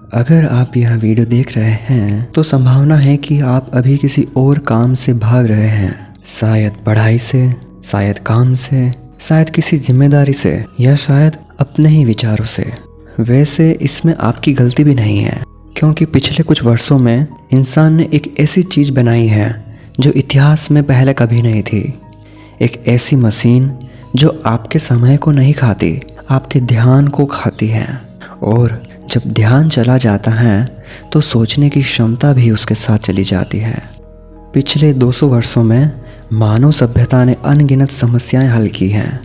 अगर आप यह वीडियो देख रहे हैं तो संभावना है कि आप अभी किसी और काम से भाग रहे हैं। शायद पढ़ाई से, शायद काम से, शायद किसी जिम्मेदारी से या शायद अपने ही विचारों से। वैसे इसमें आपकी गलती भी नहीं है, क्योंकि पिछले कुछ वर्षों में इंसान ने एक ऐसी चीज़ बनाई है जो इतिहास में पहले कभी नहीं थी। एक ऐसी मशीन जो आपके समय को नहीं खाती, आपके ध्यान को खाती है। और जब ध्यान चला जाता है तो सोचने की क्षमता भी उसके साथ चली जाती है। पिछले 200 वर्षों में मानव सभ्यता ने अनगिनत समस्याएं हल की हैं।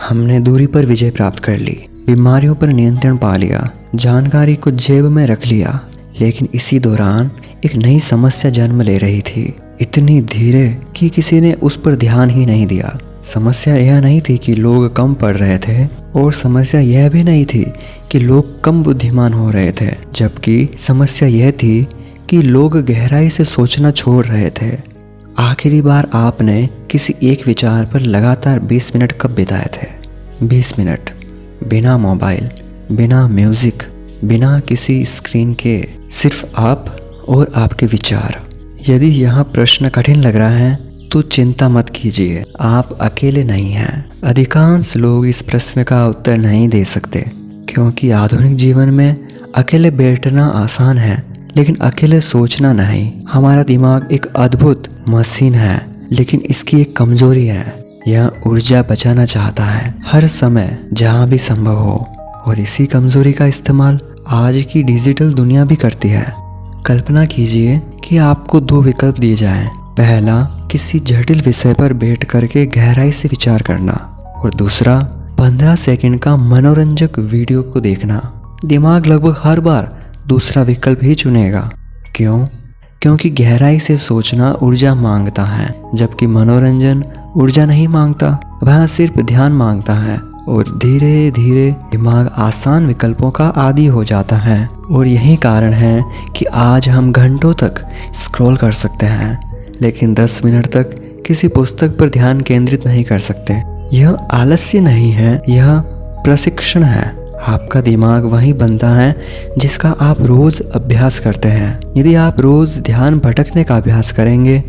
हमने दूरी पर विजय प्राप्त कर ली, बीमारियों पर नियंत्रण पा लिया, जानकारी को जेब में रख लिया। लेकिन इसी दौरान एक नई समस्या जन्म ले रही थी, इतनी धीरे कि किसी ने उस पर ध्यान ही नहीं दिया। समस्या यह नहीं थी कि लोग कम पढ़ रहे थे, और समस्या यह भी नहीं थी कि लोग कम बुद्धिमान हो रहे थे, जबकि समस्या यह थी कि लोग गहराई से सोचना छोड़ रहे थे। आखिरी बार आपने किसी एक विचार पर लगातार 20 मिनट कब बिताए थे? 20 मिनट बिना मोबाइल, बिना म्यूजिक, बिना किसी स्क्रीन के, सिर्फ आप और आपके विचार। यदि यह प्रश्न कठिन लग रहा है तो चिंता मत कीजिए, आप अकेले नहीं हैं। अधिकांश लोग इस प्रश्न का उत्तर नहीं दे सकते, क्योंकि आधुनिक जीवन में अकेले बैठना आसान है, लेकिन अकेले सोचना नहीं। हमारा दिमाग एक अद्भुत मशीन है, लेकिन इसकी एक कमजोरी है, यह ऊर्जा बचाना चाहता है हर समय जहाँ भी संभव हो। और इसी कमजोरी का इस्तेमाल आज की डिजिटल दुनिया भी करती है। कल्पना कीजिए कि आपको 2 विकल्प दिए जाएं। पहला, किसी जटिल विषय पर बैठ करके गहराई से विचार करना, और दूसरा 15 सेकंड का मनोरंजक वीडियो को देखना। दिमाग लगभग हर बार दूसरा विकल्प ही चुनेगा। क्यों? क्योंकि गहराई से सोचना ऊर्जा मांगता है, जबकि मनोरंजन ऊर्जा नहीं मांगता, वह सिर्फ ध्यान मांगता है। और धीरे धीरे दिमाग आसान विकल्पों का आदी हो जाता है। और यही कारण है कि आज हम घंटों तक स्क्रॉल कर सकते हैं, लेकिन 10 मिनट तक किसी पुस्तक पर ध्यान केंद्रित नहीं कर सकते। यह आलस्य नहीं है, यह प्रशिक्षण है। आपका दिमाग वही बनता है जिसका आप रोज अभ्यास करते हैं। यदि आप रोज ध्यान भटकने का अभ्यास करेंगे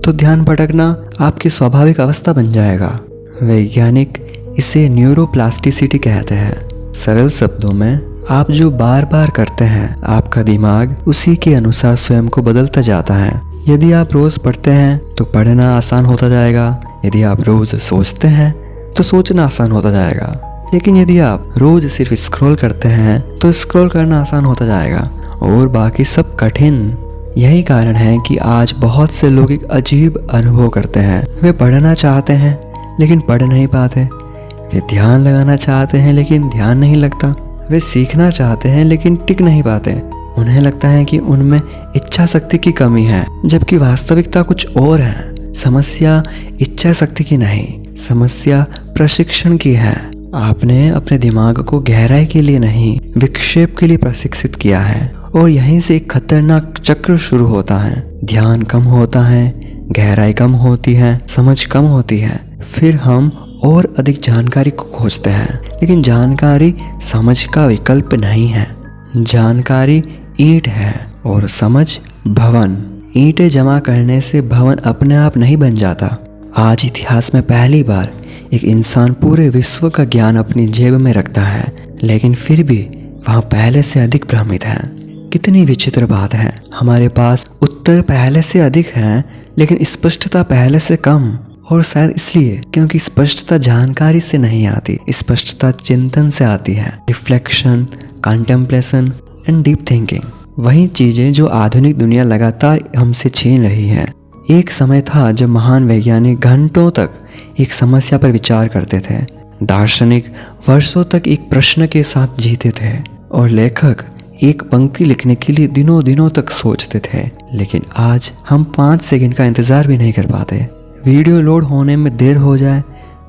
तो ध्यान भटकना आपकी स्वाभाविक अवस्था बन जाएगा। वैज्ञानिक इसे न्यूरोप्लास्टिसिटी कहते हैं। सरल शब्दों में, आप जो बार बार करते हैं, आपका दिमाग उसी के अनुसार स्वयं को बदलता जाता है। यदि आप रोज पढ़ते हैं तो पढ़ना आसान होता जाएगा। यदि आप रोज सोचते हैं तो सोचना आसान होता जाएगा। लेकिन यदि आप रोज सिर्फ स्क्रॉल करते हैं तो स्क्रॉल करना आसान होता जाएगा, और बाकी सब कठिन। यही कारण है कि आज बहुत से लोग एक अजीब अनुभव करते हैं। वे पढ़ना चाहते हैं लेकिन पढ़ नहीं पाते। वे ध्यान लगाना चाहते हैं लेकिन ध्यान नहीं लगता। वे सीखना चाहते हैं लेकिन टिक नहीं पाते। उन्हें लगता है कि उनमें इच्छा शक्ति की कमी है, जबकि वास्तविकता कुछ और है। समस्या इच्छा शक्ति की नहीं, समस्या प्रशिक्षण की है। आपने अपने दिमाग को गहराई के लिए नहीं, विक्षेप के लिए प्रशिक्षित किया है, और यहीं से एक खतरनाक चक्र शुरू होता है। ध्यान कम होता है, गहराई कम होती है, समझ कम होती है। फिर हम और अधिक जानकारी को खोजते हैं, लेकिन जानकारी समझ का विकल्प नहीं है। जानकारी ईंट है और समझ भवन। ईंटें जमा करने से भवन अपने आप नहीं बन जाता। आज इतिहास में पहली बार एक इंसान पूरे विश्व का ज्ञान अपनी जेब में रखता है, लेकिन फिर भी वह पहले से अधिक भ्रमित है। कितनी विचित्र बात है। हमारे पास उत्तर पहले से अधिक हैं, लेकिन स्पष्टता पहले से कम। और शायद इसलिए क्योंकि स्पष्टता जानकारी से नहीं आती, स्पष्टता चिंतन से आती है। Reflection, contemplation and deep thinking, वही चीजें जो आधुनिक दुनिया लगातार हमसे छीन रही है। एक समय था जब महान वैज्ञानिक घंटों तक एक समस्या पर विचार करते थे, दार्शनिक वर्षों तक एक प्रश्न के साथ जीते थे, और लेखक एक पंक्ति लिखने के लिए दिनों दिनों तक सोचते थे। लेकिन आज हम 5 सेकंड का इंतजार भी नहीं कर पाते। वीडियो लोड होने में देर हो जाए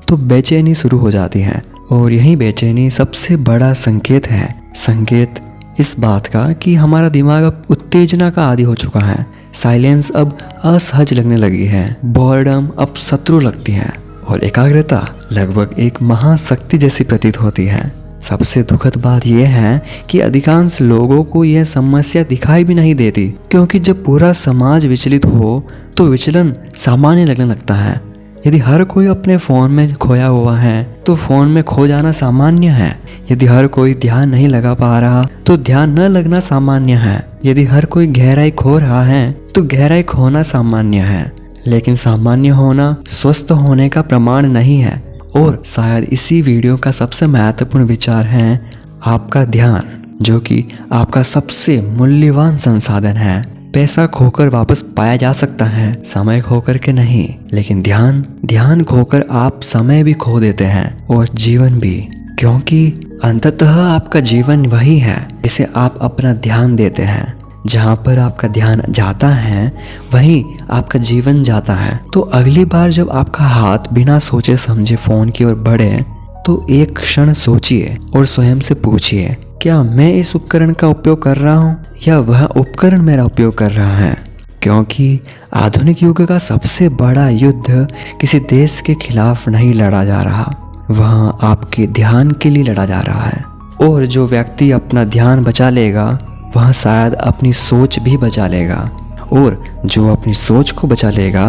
तो बेचैनी शुरू हो जाती है, और यही बेचैनी सबसे बड़ा संकेत है। संकेत इस बात का कि हमारा दिमाग अब उत्तेजना का आदी हो चुका है। साइलेंस अब असहज लगने लगी है, बोर्डम अब शत्रु लगती है, और एकाग्रता लगभग एक महाशक्ति जैसी प्रतीत होती है। सबसे दुखद बात यह है कि अधिकांश लोगों को यह समस्या दिखाई भी नहीं देती, क्योंकि जब पूरा समाज विचलित हो तो विचलन सामान्य लगने लगता है। यदि हर कोई अपने फोन में खोया हुआ है तो फोन में खो जाना सामान्य है। यदि हर कोई ध्यान नहीं लगा पा रहा तो ध्यान न लगना सामान्य है। यदि हर कोई गहराई खो रहा है तो गहराई खोना सामान्य है। लेकिन सामान्य होना स्वस्थ होने का प्रमाण नहीं है। और शायद इसी वीडियो का सबसे महत्वपूर्ण विचार है आपका ध्यान, जो कि आपका सबसे मूल्यवान संसाधन है। पैसा खोकर वापस पाया जा सकता है, समय खोकर के नहीं। लेकिन ध्यान खोकर आप समय भी खो देते हैं और जीवन भी, क्योंकि अंततः आपका जीवन वही है जिसे आप अपना ध्यान देते हैं। जहाँ पर आपका ध्यान जाता है वहीं आपका जीवन जाता है। तो अगली बार जब आपका हाथ बिना सोचे समझे फोन की ओर बढ़े तो एक क्षण सोचिए और स्वयं से पूछिए, क्या मैं इस उपकरण का उपयोग कर रहा हूँ या वह उपकरण मेरा उपयोग कर रहा है? क्योंकि आधुनिक युग का सबसे बड़ा युद्ध किसी देश के खिलाफ नहीं लड़ा जा रहा, वह आपके ध्यान के लिए लड़ा जा रहा है। और जो व्यक्ति अपना ध्यान बचा लेगा वह शायद अपनी सोच भी बचा लेगा, और जो अपनी सोच को बचा लेगा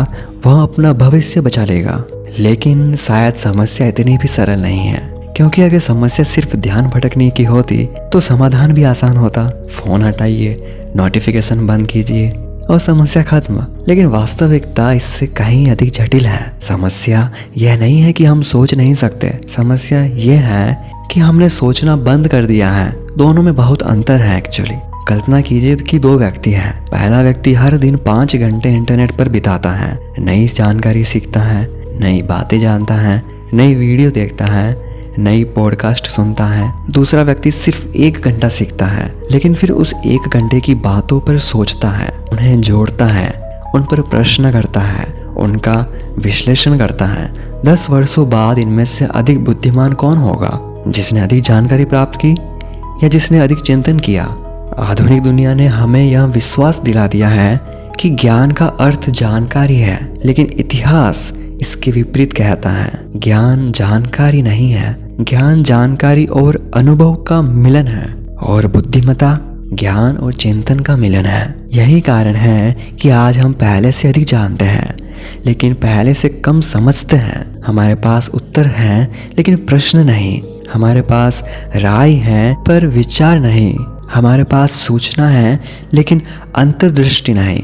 वह अपना भविष्य बचा लेगा। लेकिन शायद समस्या इतनी भी सरल नहीं है, क्योंकि अगर समस्या सिर्फ ध्यान भटकने की होती तो समाधान भी आसान होता। फोन हटाइए, नोटिफिकेशन बंद कीजिए और समस्या खत्म। लेकिन वास्तविकता इससे कहीं अधिक जटिल है। समस्या यह नहीं है कि हम सोच नहीं सकते, समस्या यह है कि हमने सोचना बंद कर दिया है। दोनों में बहुत अंतर है एक्चुअली। कल्पना कीजिए कि दो व्यक्ति हैं। पहला व्यक्ति हर दिन 5 घंटे इंटरनेट पर बिताता है, नई जानकारी सीखता है, नई बातें जानता है, नई वीडियो देखता है, नई पॉडकास्ट सुनता है। दूसरा व्यक्ति सिर्फ 1 घंटा सीखता है, लेकिन फिर उस 1 घंटे की बातों पर सोचता है, उन्हें जोड़ता है, उन पर प्रश्न करता है, उनका विश्लेषण करता है। 10 वर्षों बाद इनमें से अधिक बुद्धिमान कौन होगा, जिसने अधिक जानकारी प्राप्त की या जिसने अधिक चिंतन किया? आधुनिक दुनिया ने हमें यह विश्वास दिला दिया है कि ज्ञान का अर्थ जानकारी है, लेकिन इतिहास इसके विपरीत कहता है। ज्ञान जानकारी नहीं है, ज्ञान जानकारी और अनुभव का मिलन है, और बुद्धिमत्ता ज्ञान और चिंतन का मिलन है। यही कारण है कि आज हम पहले से अधिक जानते हैं लेकिन पहले से कम समझते हैं। हमारे पास उत्तर हैं लेकिन प्रश्न नहीं। हमारे पास राय है पर विचार नहीं। हमारे पास सूचना है लेकिन अंतर्दृष्टि नहीं।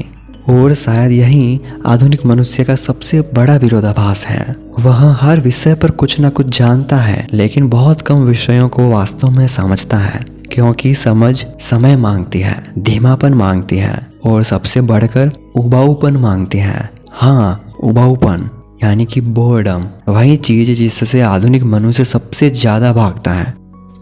और शायद यही आधुनिक मनुष्य का सबसे बड़ा विरोधाभास है। वह हर विषय पर कुछ न कुछ जानता है लेकिन बहुत कम विषयों को वास्तव में समझता है, क्योंकि समझ समय मांगती है, धीमापन मांगती है और सबसे बढ़कर उबाऊपन मांगती है। हाँ, उबाऊपन यानी कि बोर्डम, वही चीज जिससे आधुनिक मनुष्य सबसे ज्यादा भागता है।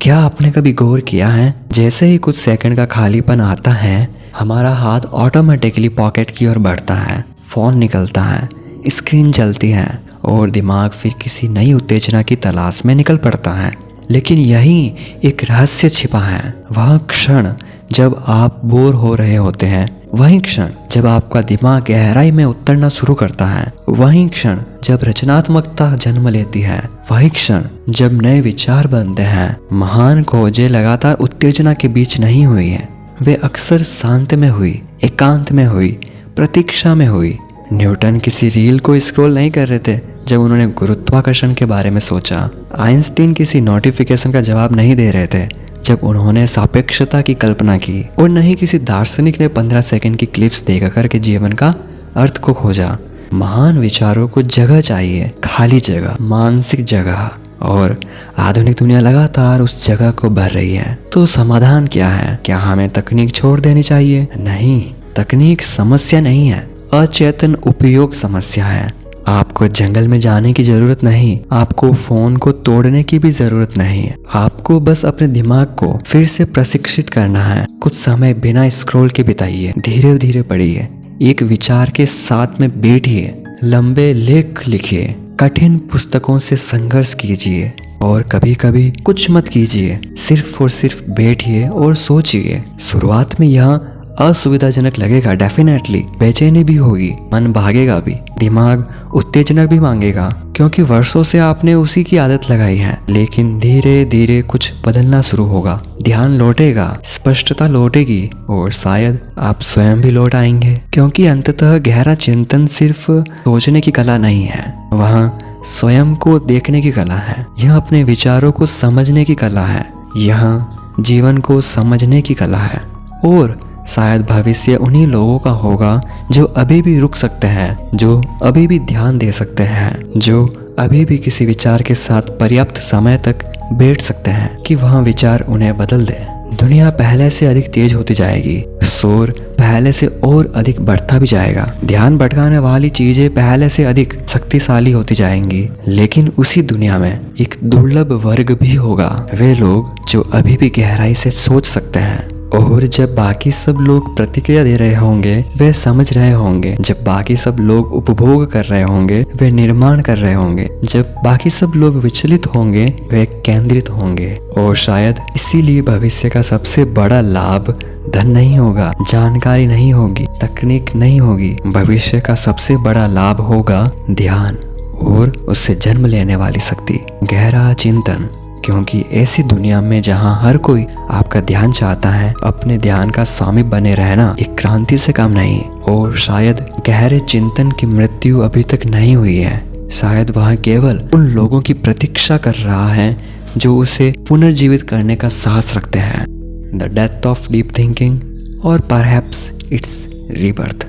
क्या आपने कभी गौर किया है, जैसे ही कुछ सेकंड का खालीपन आता है हमारा हाथ ऑटोमेटिकली पॉकेट की ओर बढ़ता है, फोन निकलता है, स्क्रीन चलती है और दिमाग फिर किसी नई उत्तेजना की तलाश में निकल पड़ता है। लेकिन यही एक रहस्य छिपा है। वह क्षण जब आप बोर हो रहे होते हैं, वही क्षण जब आपका दिमाग गहराई में उतरना शुरू करता है, वही क्षण जब रचनात्मकता जन्म लेती है, वही क्षण जब नए विचार बनते हैं। महान खोजें लगातार उत्तेजना के बीच नहीं हुई है, वे अक्सर शांत में हुई, एकांत में हुई, प्रतीक्षा में हुई। न्यूटन किसी रील को स्क्रॉल नहीं कर रहे थे जब उन्होंने गुरुत्वाकर्षण के बारे में सोचा। आइंस्टीन किसी नोटिफिकेशन का जवाब नहीं दे रहे थे जब उन्होंने सापेक्षता की कल्पना की। और नहीं किसी दार्शनिक ने 15 सेकंड की क्लिप्स देखा करके जीवन का अर्थ को खोजा। महान विचारों को जगह चाहिए, खाली जगह, मानसिक जगह, और आधुनिक दुनिया लगातार उस जगह को भर रही है। तो समाधान क्या है? क्या हमें तकनीक छोड़ देनी चाहिए? नहीं, तकनीक समस्या नहीं है, अचेतन उपयोग समस्या है। आपको जंगल में जाने की जरूरत नहीं, आपको फोन को तोड़ने की भी जरूरत नहीं। आपको बस अपने दिमाग को फिर से प्रशिक्षित करना है। कुछ समय बिना स्क्रॉल के बिताइए, धीरे धीरे पढ़िए, एक विचार के साथ में बैठिए, लंबे लेख लिखिए, कठिन पुस्तकों से संघर्ष कीजिए और कभी कभी कुछ मत कीजिए, सिर्फ और सिर्फ बैठिए और सोचिए। शुरुआत में यह असुविधाजनक लगेगा, डेफिनेटली बेचैनी भी होगी, मन भागेगा भी, दिमाग उत्तेजना भी मांगेगा, क्योंकि वर्षों से आपने उसी की आदत लगाई है। लेकिन धीरे धीरे कुछ बदलना शुरू होगा, ध्यान लौटेगा, स्पष्टता लौटेगी और शायद आप स्वयं भी लौट आएंगे। क्योंकि अंततः गहरा चिंतन सिर्फ सोचने की कला नहीं है, वहाँ स्वयं को देखने की कला है। यह अपने विचारों को समझने की कला है, यह जीवन को समझने की कला है। और शायद भविष्य उन्हीं लोगों का होगा जो अभी भी रुक सकते हैं, जो अभी भी ध्यान दे सकते हैं, जो अभी भी किसी विचार के साथ पर्याप्त समय तक बैठ सकते हैं कि वह विचार उन्हें बदल दे। दुनिया पहले से अधिक तेज होती जाएगी, शोर पहले से और अधिक बढ़ता भी जाएगा, ध्यान भटकाने वाली चीजें पहले से अधिक शक्तिशाली होती जाएंगी। लेकिन उसी दुनिया में एक दुर्लभ वर्ग भी होगा, वे लोग जो अभी भी गहराई से सोच सकते हैं। और जब बाकी सब लोग प्रतिक्रिया दे रहे होंगे, वे समझ रहे होंगे। जब बाकी सब लोग उपभोग कर रहे होंगे, वे निर्माण कर रहे होंगे। जब बाकी सब लोग विचलित होंगे, वे केंद्रित होंगे। और शायद इसीलिए भविष्य का सबसे बड़ा लाभ धन नहीं होगा, जानकारी नहीं होगी, तकनीक नहीं होगी। भविष्य का सबसे बड़ा लाभ होगा ध्यान और उससे जन्म लेने वाली शक्ति, गहरा चिंतन। क्योंकि ऐसी दुनिया में जहां हर कोई आपका ध्यान चाहता है, अपने ध्यान का स्वामी बने रहना एक क्रांति से कम नहीं। और शायद गहरे चिंतन की मृत्यु अभी तक नहीं हुई है, शायद वह केवल उन लोगों की प्रतीक्षा कर रहा है जो उसे पुनर्जीवित करने का साहस रखते हैं। The death of deep thinking और परहैप्स इट्स रीबर्थ।